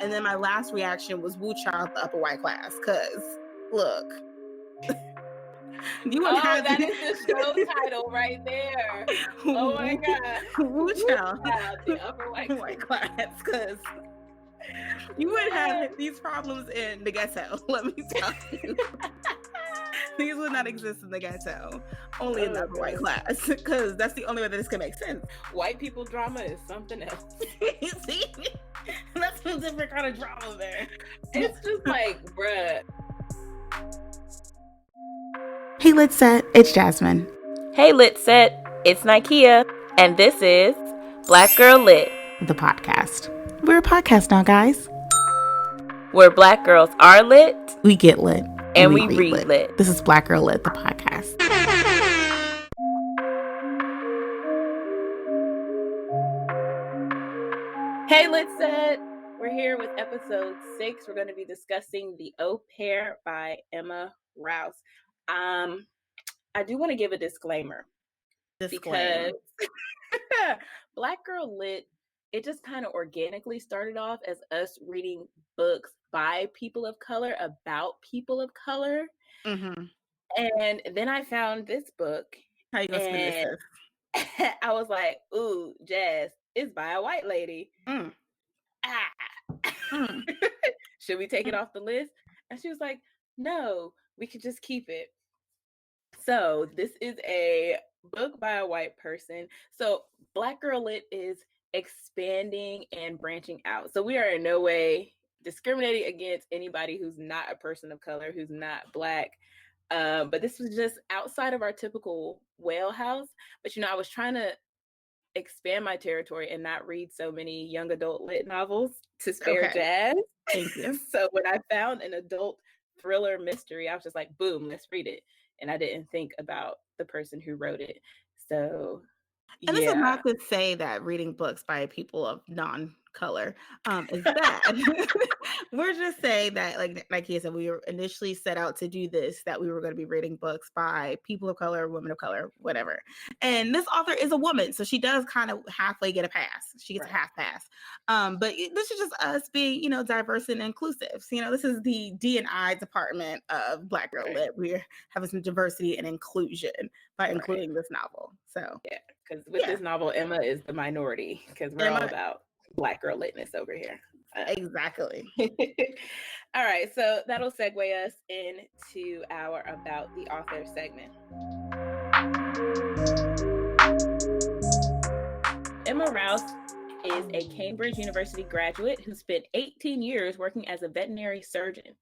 And then my last reaction was Wu Child, the upper white class. Because, look, you wouldn't have that is the show title right there. Oh my God. Wu Child, the upper white class. Because you wouldn't have these problems in the ghetto. Let me tell you. These would not exist in the ghetto, only in the upper white class, because that's the only way that this can make sense. White people drama is something else. See? That's a different kind of drama there. It's just like, bruh. Hey, Lit Set, it's Jasmine. Hey, Lit Set, it's Nikea, and this is Black Girl Lit, the podcast. We're a podcast now, guys. Where Black girls are lit, we get lit, and we read lit. This is Black Girl Lit, the podcast. Hey, Lit Set, we're here with episode 6. We're going to be discussing The Au Pair by Emma Rous. I do want to give a disclaimer. Because Black Girl Lit, it just kind of organically started off as us reading books by people of color about people of color. Mm-hmm. And then I found this book. How you gonna spin this? I was like, ooh, Jazz, it's by a white lady. Should we take it off the list? And she was like, no, we could just keep it. So this is a book by a white person. So Black Girl Lit is expanding and branching out. So we are in no way discriminating against anybody who's not a person of color, who's not Black. But this was just outside of our typical wheelhouse. But, I was trying to expand my territory and not read so many young adult lit novels to spare Jazz. Thank you. So when I found an adult thriller mystery, I was just like, boom, let's read it. And I didn't think about the person who wrote it. So, and this is not to say that reading books by people of non-color is bad. We're just saying that, like he said, we were initially set out to do this, that we were going to be reading books by people of color, women of color, whatever. And this author is a woman, so she does kind of halfway get a pass. She gets a half pass. But this is just us being, diverse and inclusive. So, this is the D&I department of Black Girl Lit. We're having some diversity and inclusion by including this novel. So yeah, because with this novel, Emma is the minority, because we're all about Black girl litness over here. Exactly. All right, so that'll segue us into our About the Author segment. Emma Rous is a Cambridge University graduate who spent 18 years working as a veterinary surgeon.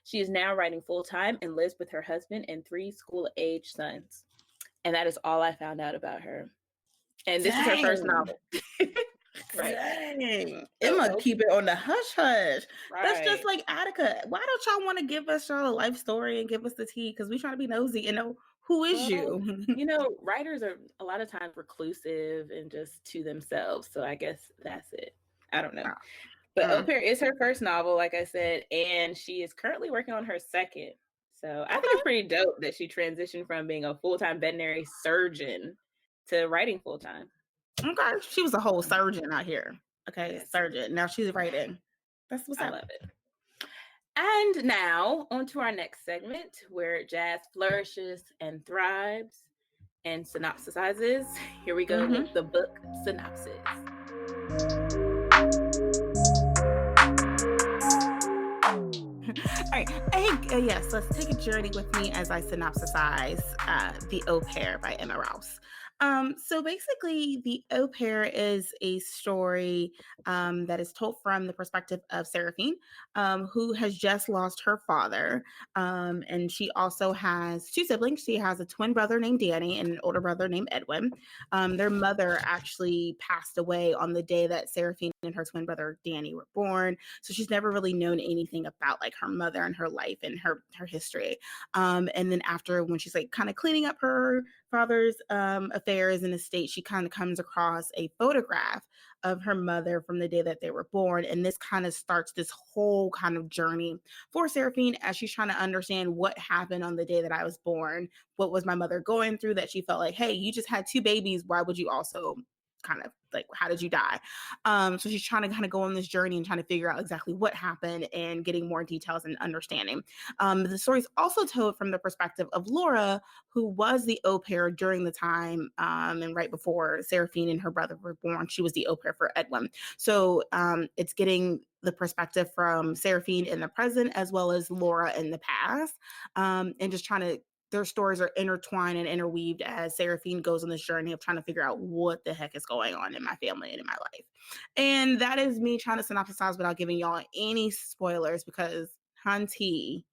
She is now writing full-time and lives with her husband and 3 school-age sons. And that is all I found out about her. And this is her first novel. Right. Dang. Emma, keep it on the hush hush. Right. That's just like Attica. Why don't y'all want to give us y'all a life story and give us the tea? Because we try to be nosy and know who is you. Writers are a lot of times reclusive and just to themselves. So I guess that's it. I don't know. But Au Pair is her first novel, like I said, and she is currently working on her second. So I think it's pretty dope that she transitioned from being a full-time veterinary surgeon to writing full-time. Okay, she was a whole surgeon out here. Okay, surgeon. Now she's writing. That's what's up. I love it. And now on to our next segment, where Jazz flourishes and thrives and synopsizes. Here we go with the book synopsis. All right. Hey, yes, let's take a journey with me as I synopsisize The Au Pair by Emma Rous. So basically, The Au Pair is a story that is told from the perspective of Seraphine, who has just lost her father. And she also has 2 siblings. She has a twin brother named Danny and an older brother named Edwin. Their mother actually passed away on the day that Seraphine and her twin brother Danny were born. So she's never really known anything about like her mother and her life and her history. And then after, when she's like kind of cleaning up her father's affairs and estate, she kind of comes across a photograph of her mother from the day that they were born. And this kind of starts this whole kind of journey for Seraphine as she's trying to understand what happened on the day that I was born. What was my mother going through that she felt like, hey, you just had 2 babies. Why would you also kind of like, how did you die? So she's trying to kind of go on this journey and trying to figure out exactly what happened and getting more details and understanding. The story is also told from the perspective of Laura, who was the au pair during the time, and right before Seraphine and her brother were born. She was the au pair for Edwin. So it's getting the perspective from Seraphine in the present as well as Laura in the past, and just trying to, their stories are intertwined and interweaved as Seraphine goes on this journey of trying to figure out what the heck is going on in my family and in my life. And that is me trying to synopsize without giving y'all any spoilers because, hunty,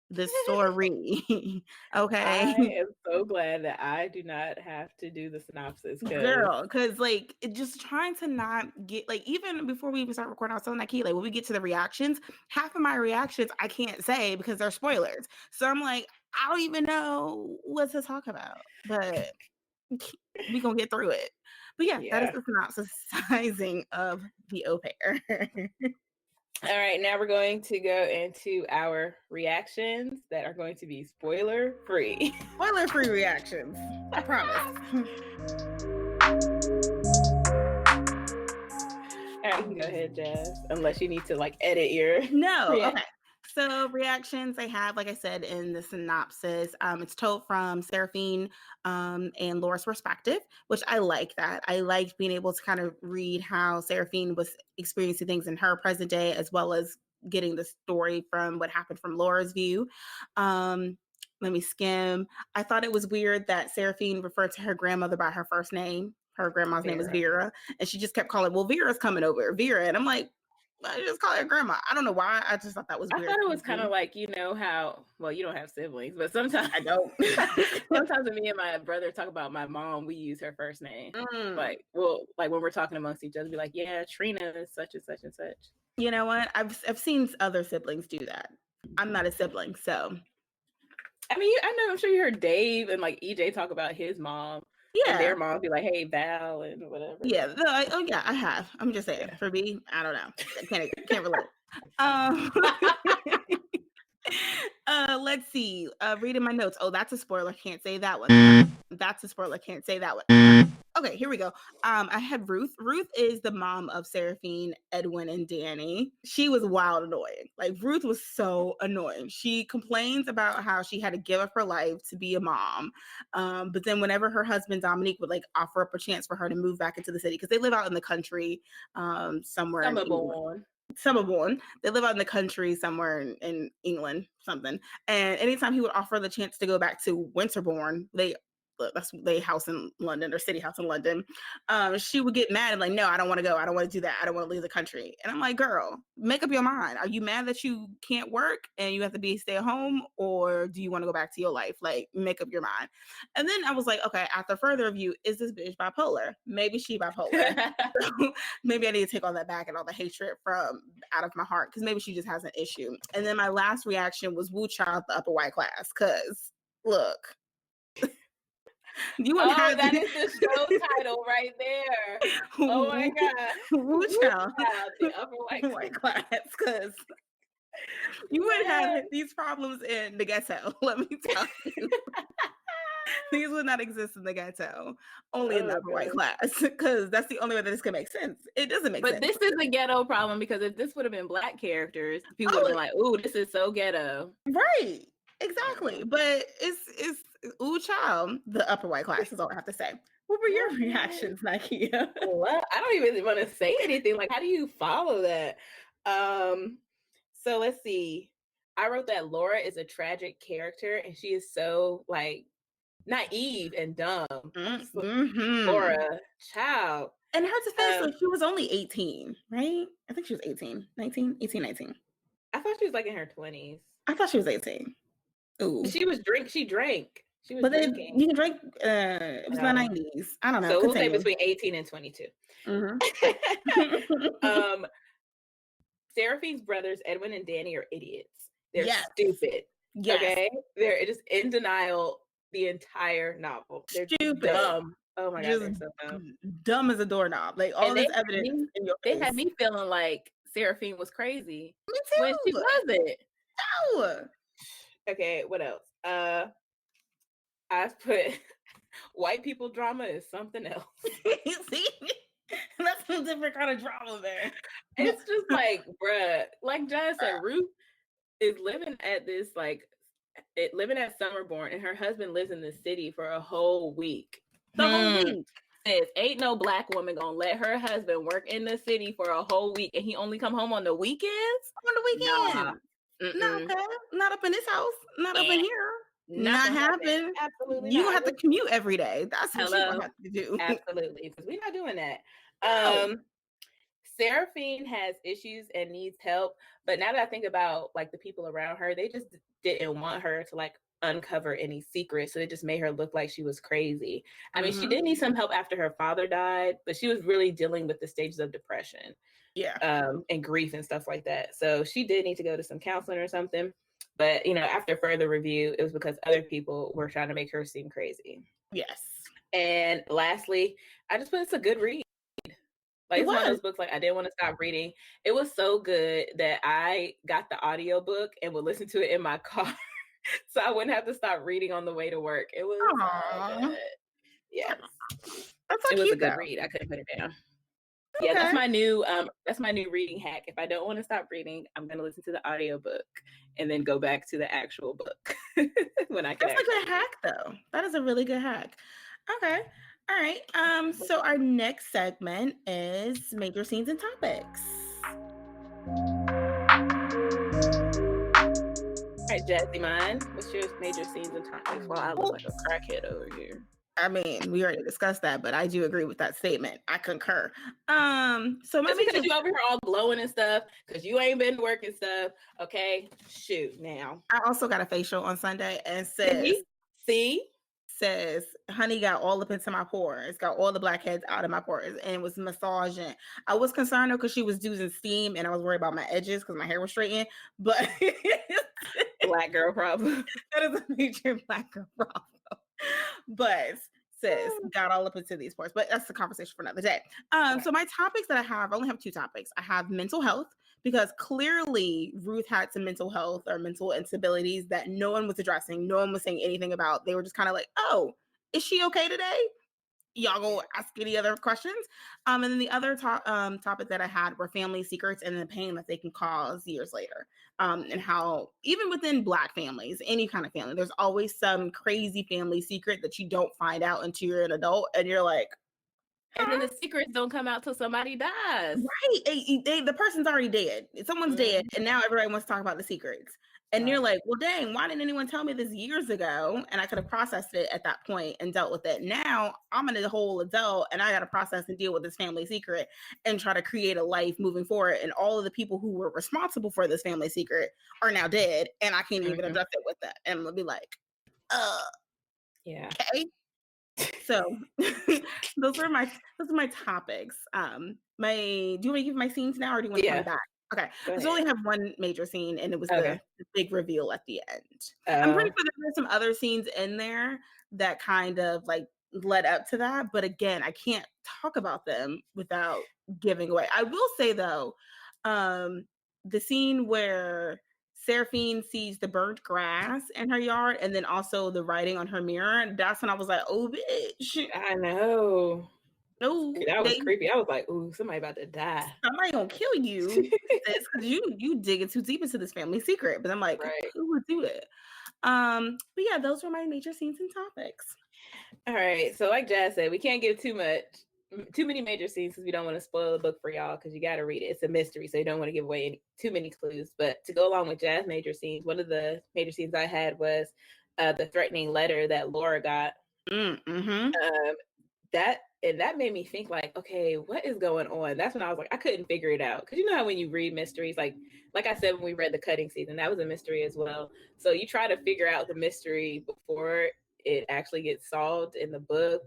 the story, I okay? am so glad that I do not have to do the synopsis because Girl, because like just trying to not get like, even before we even start recording, I was telling Nikki, like when we get to the reactions, half of my reactions I can't say because they're spoilers. So I'm like, I don't even know what to talk about, but we gonna get through it. But yeah, that is yeah. the synopsis sizing of the au pair. All right, now we're going to go into our reactions that are going to be spoiler free. Spoiler free reactions. I promise. All right, you can go ahead, Jazz, unless you need to like edit your No, react. okay. So reactions I have, like I said in the synopsis, it's told from Seraphine and Laura's perspective, which I like that. I liked being able to kind of read how Seraphine was experiencing things in her present day, as well as getting the story from what happened from Laura's view. Um, Let me skim. I thought it was weird that Seraphine referred to her grandmother by her first name. Her grandma's name was Vera. Vera, and she just kept calling, well, Vera's coming over, Vera. And I'm like, I just call her grandma. I don't know why. I just thought that was I weird thought it to was kind of me. like, you know how, well, you don't have siblings, but sometimes I don't. sometimes when me and my brother talk about my mom, we use her first name. Mm. Like, well, like when we're talking amongst each other, be like, yeah, Trina is such and such and such. You know what? I've seen other siblings do that. I'm not a sibling, so I mean, I know, I'm sure you heard Dave and like EJ talk about his mom and yeah, their mom be like, hey, Val and whatever. yeah. Oh yeah, I have. I'm just saying. Yeah. For me, I don't know. I can't relate. Um, let's see. Reading my notes. Oh, that's a spoiler. Can't say that one. That's a spoiler. Can't say that one. Okay, here we go. I had Ruth. Ruth is the mom of Seraphine, Edwin, and Danny. She was wild annoying. Like Ruth was so annoying. She complains about how she had to give up her life to be a mom. But then whenever her husband Dominique would like offer up a chance for her to move back into the city, because they live out in the country, somewhere in Summer England. born. Somerborn. They live out in the country somewhere in England, something. And anytime he would offer the chance to go back to Winterbourne, that's they house in London or city house in London. She would get mad and like, no, I don't want to go. I don't want to do that. I don't want to leave the country. And I'm like, girl, make up your mind. Are you mad that you can't work and you have to be stay at home, or do you want to go back to your life? Like, make up your mind. And then I was like, okay, after further review, is this bitch bipolar? Maybe she bipolar. So maybe I need to take all that back and all the hatred from out of my heart because maybe she just has an issue. And then my last reaction was Wu Child, the upper white class. Because look, you wouldn't Oh, have that is the show title right there. Oh my God. Wu Woo Child, Child, the upper white class. white class. Because you wouldn't Yes. have these problems in the ghetto. Let me tell you. These would not exist in the ghetto, only in the Oh upper white God. class, because that's the only way that this can make sense. It doesn't make But sense. this is a ghetto problem because if this would have been black characters, people would have Oh, been like, "Ooh, this is so ghetto." right. Mm-mm. Exactly. But it's ooh child, the upper white class is all I have to say. What were your Okay. reactions, Nakia? Well, I don't even want to say anything. Like, how do you follow that? Um, so let's see. I wrote that Laura is a tragic character and she is so like naive and dumb. So, Mm-hmm. Laura, child. And her defense, Um, like she was only 18, right? I think she was 18, 19, 18, 19. I thought she was like in her 20s. I thought she was 18. Ooh. She was drink. She drank. She was But then drinking. you can drink it was the Oh, 90s. I don't know. so we'll say Continue. between 18 and 22. Mm-hmm. um, Seraphine's brothers, Edwin and Danny, are idiots. They're Yes. stupid. Yes. Okay? They're just in denial the entire novel. They're Stupid. dumb. Oh my God, Just they're so dumb. dumb as a doorknob. Like all And this evidence in your they had face. me feeling like Seraphine was crazy Me when she too. wasn't. No. Okay, what else? I've put white people drama is something else. See? different kind of drama there. It's just like, bruh, like John said, Ruth is living at this living at Summerborn, and her husband lives in the city for a whole week. The whole Hmm. week. Says ain't no black woman gonna let her husband work in the city for a whole week, and he only come home on the weekends. On the Nah, weekend. No, mm-mm. okay. Not up in this house. Not up Eh, in here. not Not gonna happen. happen. Absolutely You not. gonna have to commute every day. That's what you're gonna Hello, have to do. absolutely, because we're not doing that. No. Seraphine has issues and needs help, but now that I think about like the people around her, they just didn't want her to like uncover any secrets, so they just made her look like she was crazy. I mean, she Hmm. did need some help after her father died, but she was really dealing with the stages of depression, Yeah. and grief and stuff like that. So she did need to go to some counseling or something. But after further review, it was because other people were trying to make her seem crazy. Yes. And lastly, I just put it's a good read. Like It it's one of was. those books like I didn't want to stop reading. It was so good that I got the audiobook and would listen to it in my car so I wouldn't have to stop reading on the way to work. It was Aw. good. Yes. That's so It was a cute good though. read. I couldn't put it down. Yeah, Okay. that's my new reading hack. If I don't want to stop reading, I'm going to listen to the audiobook and then go back to the actual book when I can That's a actually good read. hack though. That is a really good hack. Okay. All right. So our next segment is major scenes and topics. All right, Jazzy Mind, what's your major scenes and topics while I look Well, like a crackhead over here? I mean, we already discussed that, but I do agree with that statement. I concur. So my Just because major you over here all glowing and stuff, because you ain't been working stuff, okay? Shoot, now. I also got a facial on Sunday and See? See? says, honey got all up into my pores, got all the blackheads out of my pores, and was massaging. I was concerned though because she was using steam, and I was worried about my edges because my hair was straightened. But Black girl problem. that is a major black girl problem. But sis got all up into these parts. But that's the conversation for another day. Okay. So my topics that I only have two topics. I have mental health because clearly Ruth had some mental health or mental instabilities that no one was addressing. No one was saying anything about. They were just kind of like, "Oh, is she okay today?" Y'all go ask any other questions. And then the other topic that I had were family secrets and the pain that they can cause years later. And how even within Black families, any kind of family, there's always some crazy family secret that you don't find out until you're an adult, and you're like, And then huh? the secrets don't come out till somebody dies. Right. The person's already dead. Someone's dead, Mhm. and now everybody wants to talk about the secrets. And you're Right. like, well, dang, why didn't anyone tell me this years ago? And I could have processed it at that point and dealt with it. Now I'm a whole adult and I got to process and deal with this family secret and try to create a life moving forward. And all of the people who were responsible for this family secret are now dead, and I can't even Mhm. address it with that. And I'm gonna be like, uh, Yeah. okay. So those are my topics. My do you want to give my scenes now or do you want to come Yeah. back? Okay. Go So I ahead. only have one major scene and it was Okay. the big reveal at the end. I'm pretty Uh, sure there's some other scenes in there that kind of like led up to that, but again, I can't talk about them without giving away. I will say though, um the scene where Seraphine sees the burnt grass in her yard and then also the writing on her mirror. That's when I was like, oh, bitch. I know. No, That was creepy. I was like, ooh, somebody about to die. somebody gonna kill you, sis, because you digging too deep into this family secret. But I'm like, Right. who would do it? But yeah, those were my major scenes and topics. All right. So, like Jazz said, we can't give too many major scenes because we don't want to spoil the book for y'all because you got to read it. It's a mystery, so you don't want to give away too many clues. But to go along with Jazz major scenes, one of the major scenes I had was the threatening letter that Laura got. Mm-hmm. Um, that made me think like, okay, what is going on? That's when I was like, I couldn't figure it out because you know how when you read mysteries, like I said when we read the cutting season, that was a mystery as well. So you try to figure out the mystery before it actually gets solved in the book,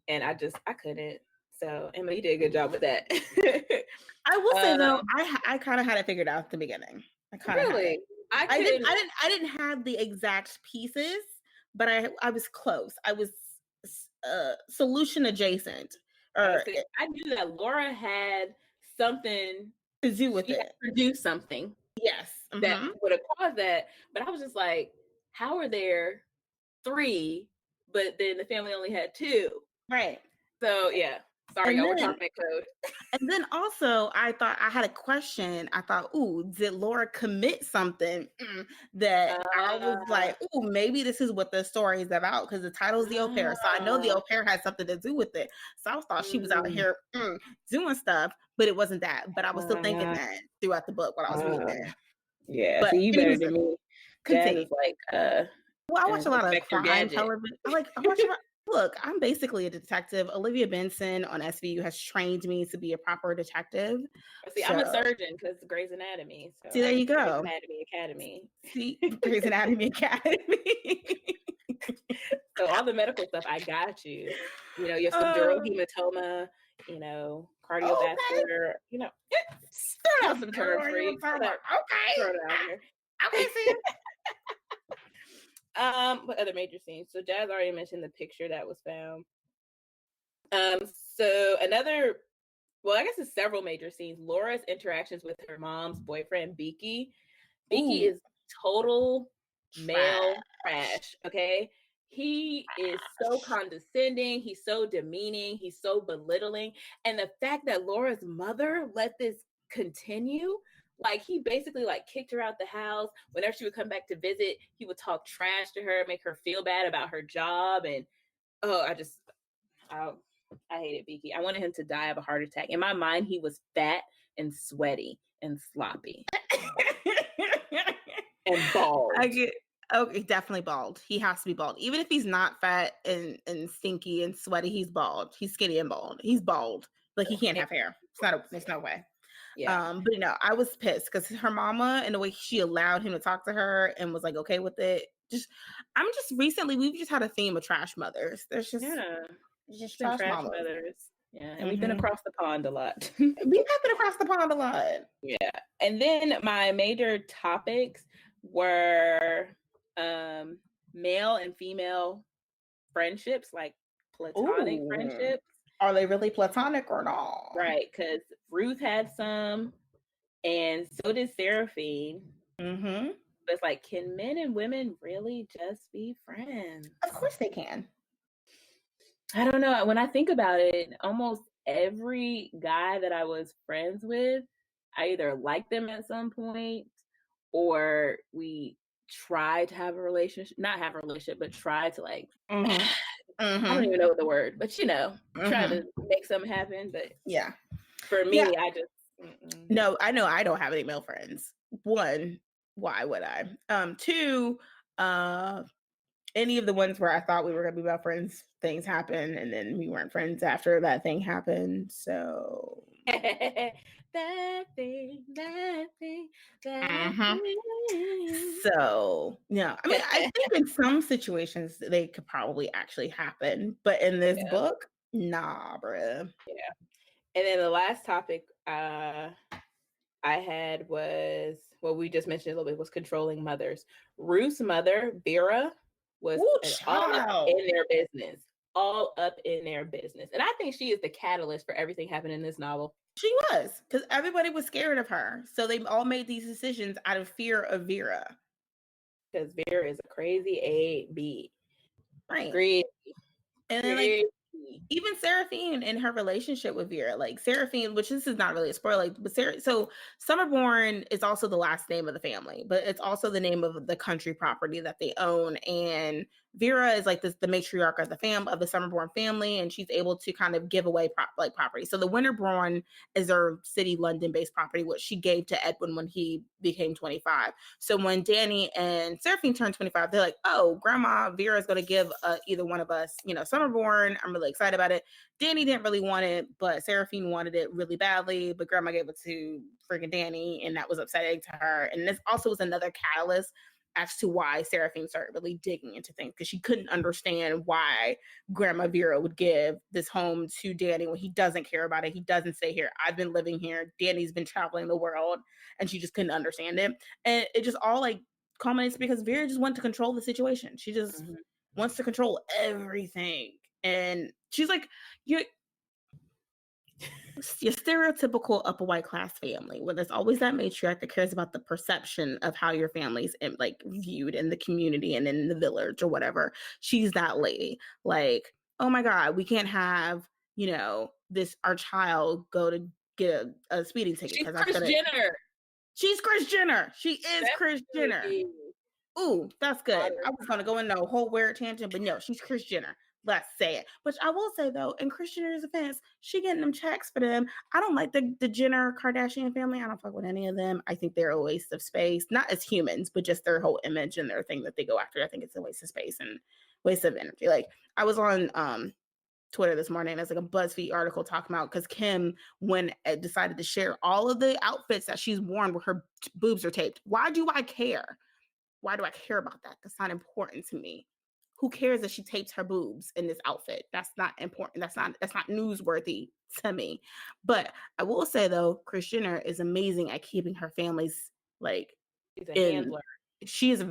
and I couldn't. So Emma, you did a good job with that. I will say though, um, I kind of had it figured out at the beginning. I kind of had it. really, I I didn't couldn't. I didn't I didn't have the exact pieces, but I was close. I was solution adjacent or See, I knew that Laura had something. to do with She had it. to do something Yes. that Mm-hmm. would have caused that. But I was just like, how are there three, but then the family only had two? Right. So yeah, sorry, And y'all. We're then talking in code. And then also, I thought I had a question. I thought, "Ooh, did Laura commit something that I was Uh, like, ooh, maybe this is what the story is about?" Because the title is the au pair, so I know the ah, au pair has something to do with it. So I thought she was out mm, here doing stuff, but it wasn't that. But I was still thinking uh, that throughout the book while I was reading uh, it. yeah, But see, you better anywho, than me. Jazz continue. is like, Well, I watch a lot of Inspector crime Gadget. television. I watch a lot. Look, I'm basically a detective. Olivia Benson on SVU has trained me to be a proper detective. See, I'm So, a surgeon because Grey's Anatomy, so see, I there went you to Grey's go. Anatomy Academy. See, Grey's Anatomy Academy. So all the medical stuff, I got you. You know, your subdural uh, hematoma, okay. cardiovascular, just throw out some terms Subdural for you. hematoma. Okay. Throw it out here. Okay, sis. What other major scenes? So Jazz already mentioned the picture that was found. So another, well, I guess it's several major scenes. Laura's interactions with her mom's boyfriend, Beaky. Beaky Ooh, is total male trash. trash. Okay. He is so condescending. He's so demeaning. He's so belittling. And the fact that Laura's mother let this continue, like he basically like kicked her out the house. Whenever she would come back to visit, he would talk trash to her, make her feel bad about her job. And oh, I, I hated Beaky. I wanted him to die of a heart attack. In my mind, he was fat and sweaty and sloppy and I bald. get okay, definitely bald. He has to be bald. Even if he's not fat and stinky and sweaty, he's bald. He's skinny and bald. He's bald. Like he can't have hair. There's no way. Yeah. But I was pissed because her mama and the way she allowed him to talk to her and was like okay with it. We've just had a theme of trash mothers. Yeah. There's It's just been trash trash mamas. mothers. Yeah. And we've been Hmm. across the pond a lot. We have been across the pond a lot. Yeah. And then my major topics were um, male and female friendships, like platonic Ooh, friendships. are they really platonic or not? Right. Because Ruth had some, and so did Seraphine. Hmm. But it's like, can men and women really just be friends? Of course they can. I don't know. When I think about it, almost every guy that I was friends with, I either liked them at some point or we tried to have a relationship, not have a relationship, but try to like, Mhm. I don't Mhm. even know the word, but try to Mhm. make something happen. But Yeah. for Yeah. me, I just, mm-mm. No, I know I don't have any male friends. 1, why would I? 2, uh, any of the ones where I thought we were gonna be best friends, things happen, and then we weren't friends after that thing happened, so That thing, that thing, that mhm. thing. So, yeah, I mean, I think in some situations they could probably actually happen, but in this Yeah, book, nah, bruh. yeah. And then the last topic I had was what we just mentioned a little bit was controlling mothers. Ruth's mother, Vera, was Ooh, all up in child. their business, all up in their business. And I think she is the catalyst for everything happening in this novel She was, because everybody was scared of her. So they all made these decisions out of fear of Vera. because Vera is a crazy AB. Right. Crazy, And then like crazy. even Seraphine in her relationship with Vera, like Seraphine, which this is not really a spoiler, like, but so Summerborn is also the last name of the family, but it's also the name of the country property that they own. And Vera is like the matriarch of the Summerborn family, and she's able to kind of give away property. So the Winterbourne is their city London based property, which she gave to Edwin when he became 25. So when Danny and Seraphine turned 25, they're like, oh, Grandma Vera is going to give either one of us, Summerborn. I'm really excited about it. Danny didn't really want it, but Seraphine wanted it really badly. But Grandma gave it to freaking Danny, and that was upsetting to her. And this also was another catalyst as to why Seraphine started really digging into things because she couldn't understand why Grandma Vera would give this home to Danny when he doesn't care about it. He doesn't stay here. I've been living here. Danny's been traveling the world, and she just couldn't understand it. And it just all like culminates because Vera just wants to control the situation. She just Mhm. wants to control everything. And she's like, you're your stereotypical upper white class family where there's always that matriarch that cares about the perception of how your family's like viewed in the community and in the village or whatever. She's that lady. Like, oh my God, we can't have, this our child go to get a speeding ticket She's because I Kris said it. Jenner. She's Kris Jenner. She is Kris Jenner. Definitely. Ooh, that's good. I Modern was gonna go in a whole weird tangent, but no, she's Kris Jenner. Let's say it. But I will say though, in Kris Jenner's offense, she getting them checks for them. I don't like the Jenner Kardashian family. I don't fuck with any of them. I think they're a waste of space, not as humans, but just their whole image and their thing that they go after. I think it's a waste of space and waste of energy. Like I was on Twitter this morning. There's like a BuzzFeed article talking about because Kim, when decided to share all of the outfits that she's worn where her boobs are taped. Why do I care? Why do I care about that? That's not important to me. Who cares if she tapes her boobs in this outfit? That's not important. That's not newsworthy to me. But I will say though, Kris Jenner is amazing at keeping her families like She's a in. handler. She's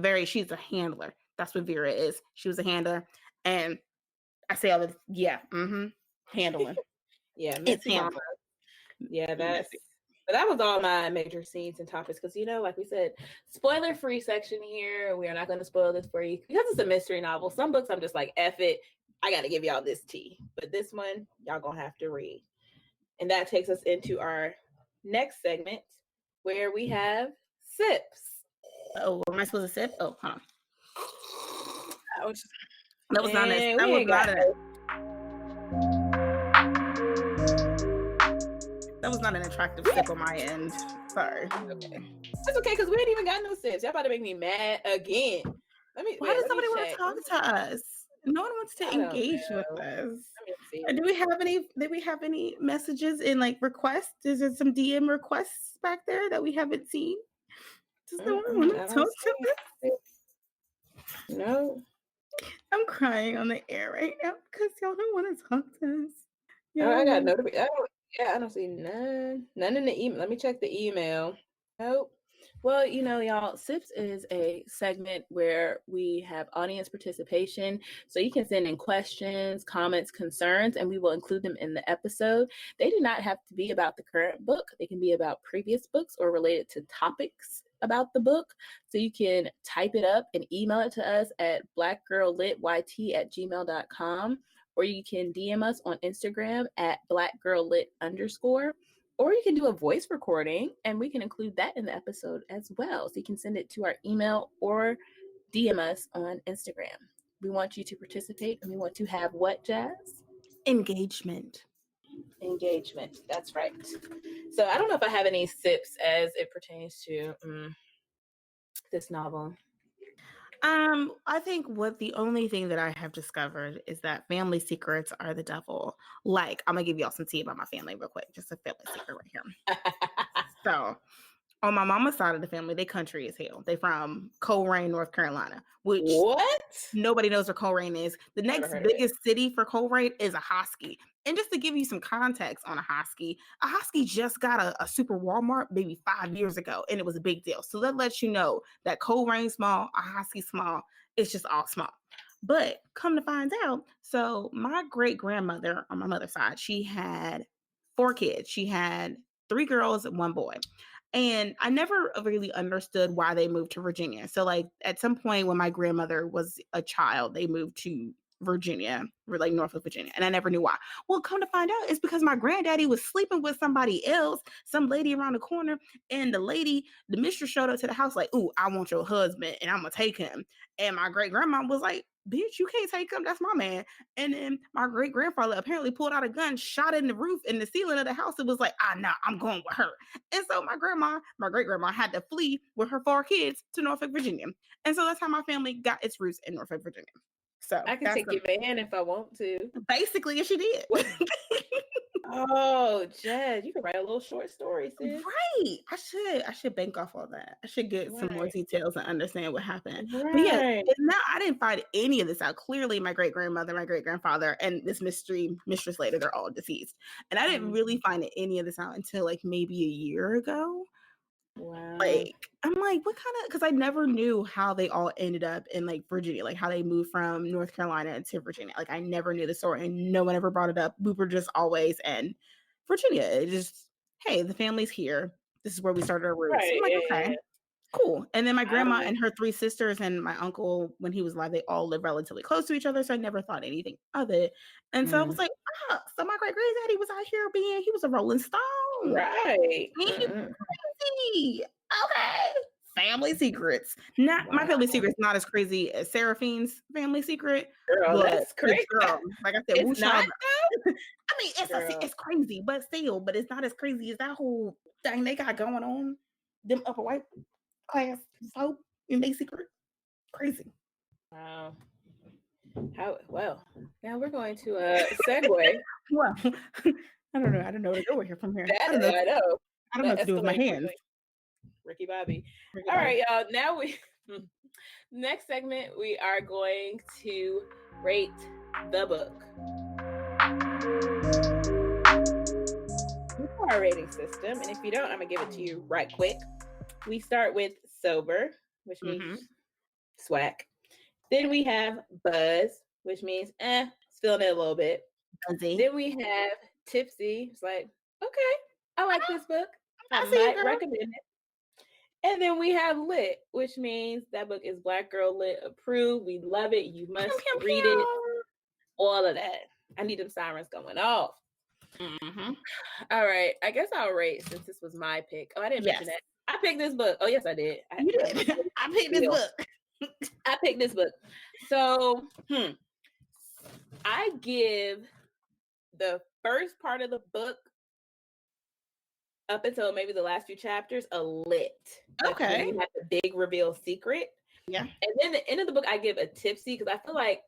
a handler. That's what Vera is. She was a handler, and I say all this. Yeah, handling. Yeah, It's messy mama. handling. Yeah, Messy. but that was all my major scenes and topics because like we said, spoiler free section here. We are not going to spoil this for you because it's a mystery novel. Some books I'm just like, F it. I got to give y'all this tea. But this one, y'all gonna have to read. And that takes us into our next segment where we have sips. Oh, am I supposed to sip? Oh, hold on. Ouch. That was not And that we was ain't not got an that was not an attractive sip on my end. Sorry. Okay. That's okay because we ain't even got no sips. Y'all about to make me mad again. Why does Let me nobody want to check. talk to us? No one wants to I don't engage with know. us. Let me see. Do we have any messages in like requests? Is there some DM requests back there that we haven't seen? Does no one want I to don't talk to see us? it. No. I'm crying on the air right now because y'all don't want to talk to us. Y'all I don't got want notification. I don't see none. None in the email. Let me check the email. Nope. Well, y'all, SIPS is a segment where we have audience participation. So you can send in questions, comments, concerns, and we will include them in the episode. They do not have to be about the current book. They can be about previous books or related to topics about the book. So you can type it up and email it to us at blackgirllityt@gmail.com, or you can DM us on Instagram at blackgirllit_. Or you can do a voice recording and we can include that in the episode as well. So you can send it to our email or DM us on Instagram. We want you to participate and we want to have what, Jazz? engagement. Engagement. That's right. So I don't know if I have any sips as it pertains to this novel. I think what the only thing that I have discovered is that family secrets are the devil. Like, I'm gonna give y'all some tea about my family real quick, just a family secret right here. So, on my mama's side of the family, they country as hell. They from Coleraine, North Carolina, which What? nobody knows where Coleraine is. The Never next heard of it. biggest city for Coleraine is a Hosky. And just to give you some context on a Hosky just got a super Walmart maybe 5 years ago, and it was a big deal. So that lets you know that Coleraine small, a Hosky small, it's just all small. But come to find out, so my great grandmother on my mother's side, she had 4 kids. She had 3 girls and 1 boy. And I never really understood why they moved to Virginia. So, like, at some point when my grandmother was a child, they moved to Virginia, or like Norfolk, Virginia. And I never knew why. Well, come to find out, it's because my granddaddy was sleeping with somebody else, some lady around the corner. And the mistress showed up to the house like, "Ooh, I want your husband and I'm going to take him." And my great grandma was like, "Bitch, you can't take him. That's my man." And then my great grandfather apparently pulled out a gun, shot it in the roof in the ceiling of the house. It was like, nah, I'm going with her. And so my great grandma had to flee with her 4 kids to Norfolk, Virginia. And so that's how my family got its roots in Norfolk, Virginia. So I can that's take your van if I want to. basically, she did. What? Oh, Jed, you can write a little short story, sis. Right. I should bank off all that. I should get some more Right. details and understand what happened. But yeah, Right. and now I didn't find any of this out. Clearly, my great grandmother, my great grandfather, and this mistress later, they're all deceased. And I didn't really find any of this out until like maybe a year ago. Wow. Like, I'm like, what kind of, because I never knew how they all ended up in like Virginia, like how they moved from North Carolina to Virginia. Like, I never knew the story and no one ever brought it up. We were just always in Virginia. It just, hey, the family's here. This is where we started our roots. I'm Right. like, Yeah. okay, cool. And then my grandma Um, and her 3 sisters and my uncle, when he was alive, they all live relatively close to each other. So I never thought anything of it. And so I was like, so my great granddaddy was out here he was a rolling stone. on. Right. Ain't you Mm-mm. crazy? Okay. Family secrets. Not my Wow. family secret's not as crazy as Seraphine's family secret, Girl, but that's the crazy. girl, like I said, It's Wu not Child. though? I mean, Girl. it's crazy, but still, but it's not as crazy as that whole thing they got going on. Them upper white class folk in they secret. Crazy. Wow. How well. Now we're going to segue. Well, I don't know. I don't know where to go with here from here. That I know. I don't know That what to do with my escalated hands. quickly. Ricky Bobby. Ricky All Bobby. right, y'all. Now we next segment we are going to rate the book. We have our rating system, and if you don't, I'm gonna give it to you right quick. We start with sober, which means Mm-hmm. swack. Then we have buzz, which means it's feeling it a little bit. Buzzy. Then we have tipsy. It's like, okay, I like this book. I I see you, might girl. recommend it. And then we have lit, which means that book is Black Girl Lit approved. We love it. You Pew, must pew, read it. pew. All of that. I need them sirens going off. Mm-hmm. All right. I guess I'll rate since this was my pick. Oh, I didn't mention Yes, that. I picked this book. Oh, yes, I did. you did. I picked this book. I picked this book. So, I give the first part of the book up until maybe the last few chapters a lit. That's when Okay. you have the big reveal secret. Yeah. And then the end of the book, I give a tipsy because I feel like,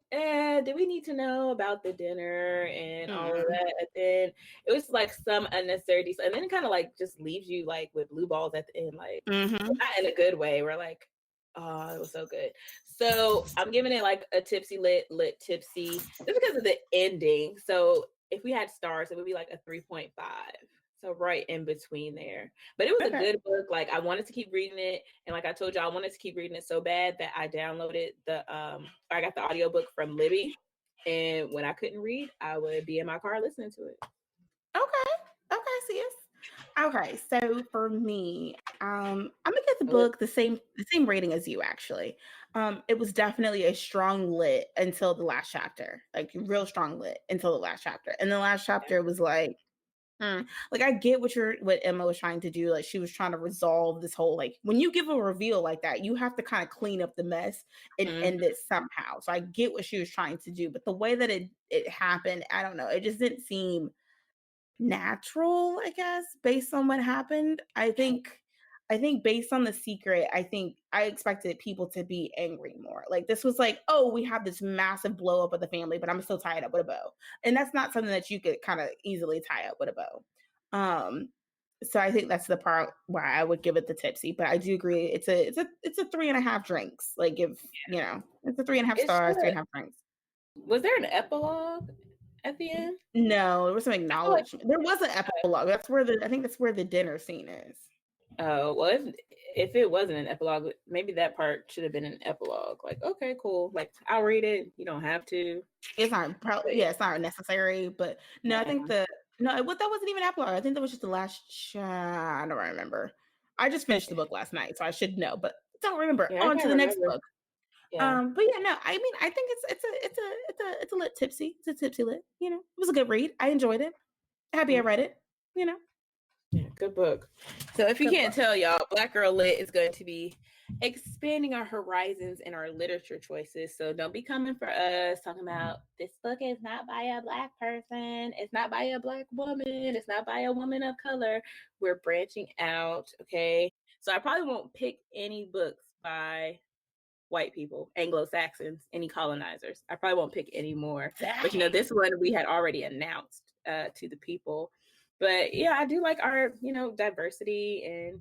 do we need to know about the dinner and all of that? And then it was like some unnecessary, and then it kind of like just leaves you like with blue balls at the end, like not in a good way. We're like, oh, it was so good. So I'm giving it like a tipsy lit tipsy just because of the ending. So if we had stars, it would be like a 3.5. So right in between there. But it was a Okay. good book. Like I wanted to keep reading it. And like I told you, I wanted to keep reading it so bad that I downloaded I got the audiobook from Libby. And when I couldn't read, I would be in my car listening to it. Okay. Okay, sis. Okay, so for me, I'm gonna give the book the same rating as you actually. It was definitely a strong lit until the last chapter, like real strong lit until the last chapter. And the last chapter was like I get what Emma was trying to do. Like she was trying to resolve this whole like when you give a reveal like that, you have to kind of clean up the mess and Mhm. end it somehow. So I get what she was trying to do, but the way that it happened, I don't know. It just didn't seem natural, I guess, based on what happened. I think based on the secret, I think I expected people to be angry more. Like this was like, oh, we have this massive blow up of the family, but I'm still tied up with a bow. And that's not something that you could kind of easily tie up with a bow. Um, so I think that's the part where I would give it the tipsy. But I do agree, it's a 3.5 drinks. Like if it's a 3.5 It stars, three should. and a half drinks. Was there an epilogue at the end? No, there was some I feel like acknowledgement. There was an epilogue. I think that's where the dinner scene is. oh well, if it wasn't an epilogue, maybe that part should have been an epilogue. Like, okay, cool. Like, I'll read it. You don't have to. It's not But yeah, it's not necessary, but no, I yeah, think that wasn't even epilogue. I think that was just the last I don't remember. I just finished the book last night, so I should know, but don't remember. yeah, I On to can't the next remember. book. Yeah. But yeah, no, I mean, I think it's a lit tipsy. It's a tipsy lit. It was a good read. I enjoyed it. Happy I Mm. read it. You know, Yeah, good book. So if you good can't book. tell, y'all, Black Girl Lit is going to be expanding our horizons and our literature choices. So don't be coming for us talking about this book is not by a Black person, it's not by a Black woman, it's not by a woman of color. We're branching out, okay? So I probably won't pick any books by white people, Anglo-Saxons, any colonizers. I probably won't pick any more. But Dang. this one we had already announced to the people. But yeah, I do like our, diversity and,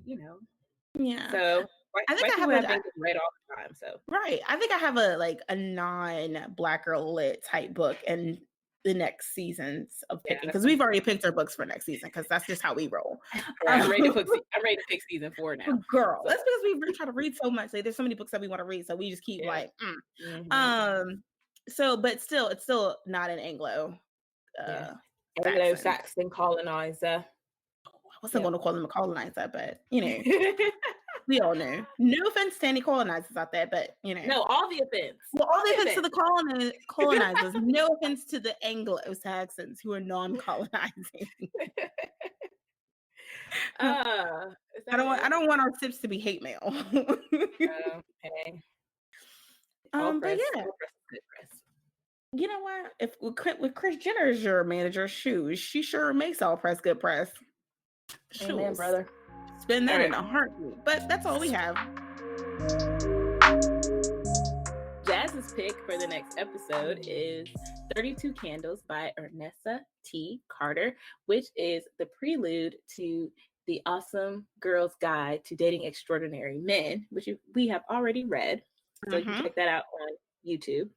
Yeah. so I think white I have people have a been great all the time. So right. I think I have a non-Black girl lit type book in the next seasons of yeah, picking because we've already picked our books for next season because that's just how we roll. right. Um, I'm ready to pick season 4 now. girl, So that's because we try to read so much. Like there's so many books that we want to read, so we just keep yeah. like. Mm-hmm. So, but still, it's still not an Anglo. Yeah. Uh, Saxon. Anglo-Saxon colonizer. I wasn't Yep. going to call them a colonizer, but we all know. No offense to any colonizers out there, but No, all the offense. well, all All the the offense to offense. the colonizers. No offense to the Anglo-Saxons who are non-colonizing. Is I that don't want I it? don't want our sips to be hate mail. Okay. But yeah, All press is good press. you know what? If with Chris Jenner as your manager, shoes, she sure makes all press good press. Amen, Shoes. brother. Spend All that right. in a heartbeat. But that's all we have. Jazz's pick for the next episode is 32 Candles by Ernessa T. Carter, which is the prelude to the Awesome Girl's Guide to Dating Extraordinary Men, which we have already read. So you can Mm-hmm. check that out on YouTube.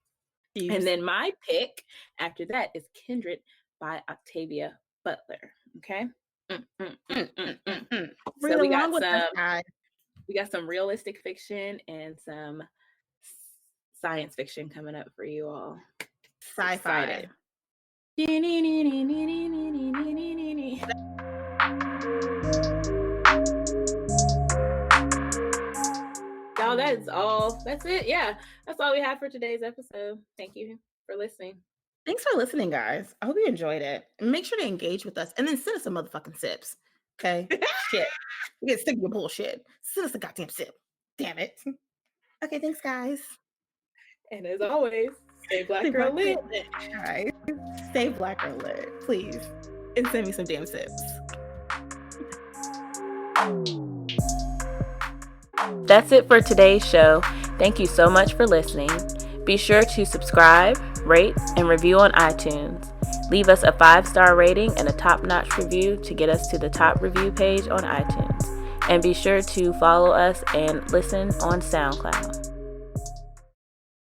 And Use. then my pick after that is Kindred by Octavia Butler. Okay. Mm, mm, mm, Mm, mm, mm, mm, mm. mm. So Read along with us, guys. we got some realistic fiction and some science fiction coming up for you all. Sci-fi. Excited. Y'all, that is all. That's it. Yeah, that's all we have for today's episode. Thank you for listening. Thanks for listening, guys. I hope you enjoyed it. And make sure to engage with us and then send us some motherfucking sips. Okay? Shit. We get sick of your bullshit. Send us a goddamn sip. Damn it. Okay, thanks, guys. And as always, stay black Stay girl black lit. girl lit, guys. Stay black girl lit, please. And send me some damn sips. That's it for today's show. Thank you so much for listening. Be sure to subscribe, rate, and review on iTunes. Leave us a 5-star rating and a top-notch review to get us to the top review page on iTunes. And be sure to follow us and listen on SoundCloud.